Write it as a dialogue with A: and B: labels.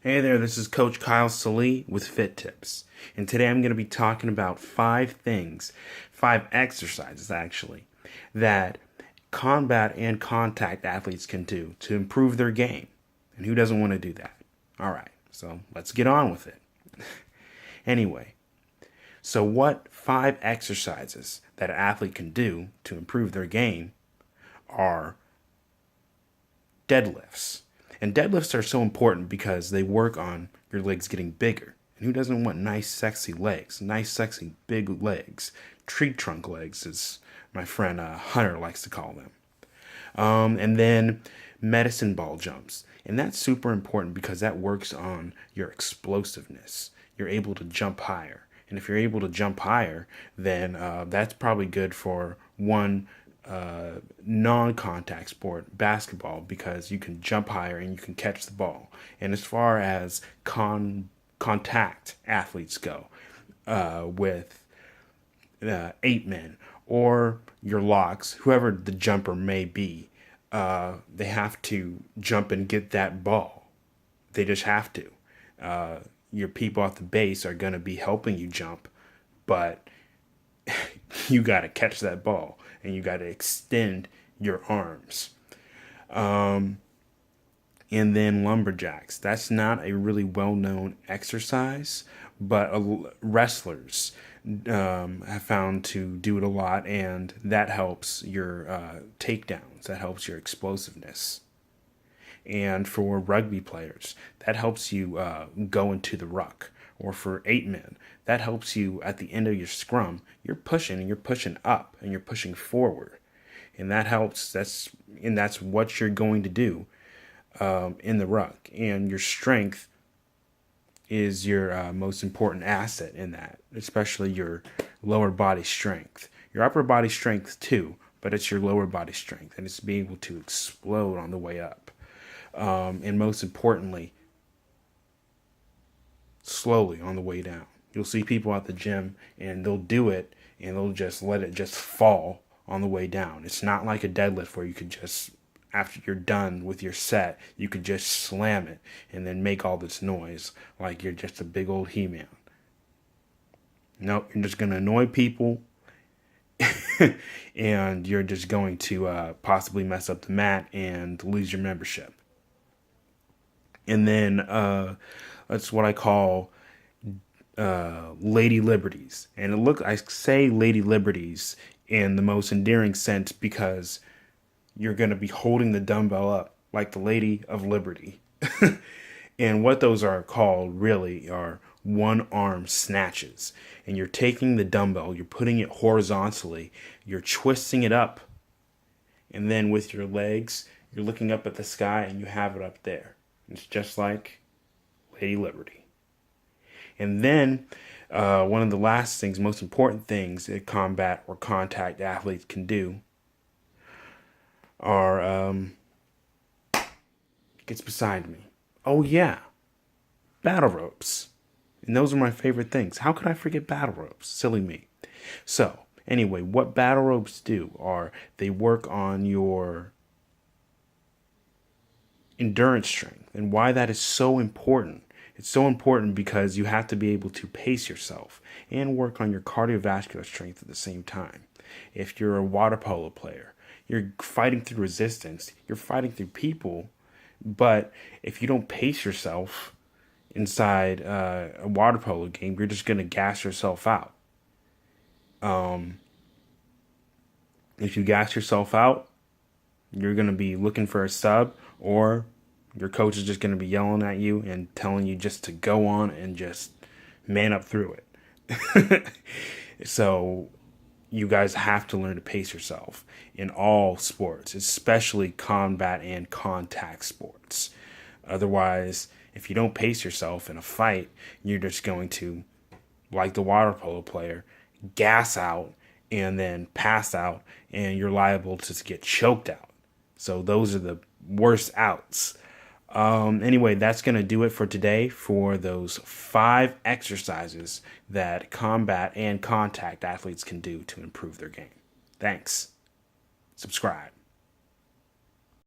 A: Hey there, this is Coach Kyle Salee with Fit Tips. And today I'm going to be talking about 5 exercises actually, that combat and contact athletes can do to improve their game. And who doesn't want to do that? Alright, so let's get on with it. Anyway, so what 5 exercises that an athlete can do to improve their game are deadlifts. And deadlifts are so important because they work on your legs getting bigger. And who doesn't want nice, sexy legs? Nice, sexy, big legs. Tree trunk legs, as my friend Hunter likes to call them. And then medicine ball jumps. And that's super important because that works on your explosiveness. You're able to jump higher. And if you're able to jump higher, then that's probably good for one non-contact sport, basketball, because you can jump higher and you can catch the ball. And as far as contact athletes go, with 8 men or your locks, whoever the jumper may be, they have to jump and get that ball. They just have to. Your people at the base are going to be helping you jump, but you got to catch that ball and you got to extend your arms. And then lumberjacks. That's not a really well-known exercise, but wrestlers have found to do it a lot, and that helps your takedowns. That helps your explosiveness. And for rugby players, that helps you go into the ruck. Or for 8 men, that helps you at the end of your scrum. You're pushing and you're pushing up and you're pushing forward, and that helps. That's what you're going to do in the ruck. And your strength is your most important asset in that, especially your lower body strength. Your upper body strength too, but it's your lower body strength, and it's being able to explode on the way up. And most importantly, slowly on the way down. You'll see people at the gym and they'll do it and they'll just let it just fall on the way down. It's not like a deadlift where you could just, after you're done with your set, you could just slam it and then make all this noise like you're just a big old He-Man. Nope, you're just going to annoy people and you're just going to possibly mess up the mat and lose your membership. And then that's what I call Lady Liberties. And I say Lady Liberties in the most endearing sense because you're going to be holding the dumbbell up like the Lady of Liberty. And what those are called really are one-arm snatches. And you're taking the dumbbell, you're putting it horizontally, you're twisting it up, and then with your legs, you're looking up at the sky and you have it up there. It's just like Lady Liberty. And then one of the last things, most important things that combat or contact athletes can do are, gets beside me. Oh yeah, battle ropes. And those are my favorite things. How could I forget battle ropes? Silly me. So anyway, what battle ropes do are they work on your endurance strength. And why that is so important. It's so important because you have to be able to pace yourself and work on your cardiovascular strength at the same time. If you're a water polo player, you're fighting through resistance, you're fighting through people, but if you don't pace yourself inside a water polo game, you're just going to gas yourself out. If you gas yourself out, you're going to be looking for a sub, or your coach is just going to be yelling at you and telling you just to go on and just man up through it. So you guys have to learn to pace yourself in all sports, especially combat and contact sports. Otherwise, if you don't pace yourself in a fight, you're just going to, like the water polo player, gas out and then pass out, and you're liable to get choked out. So those are the worst outs. Anyway, that's going to do it for today for those 5 exercises that combat and contact athletes can do to improve their game. Thanks. Subscribe.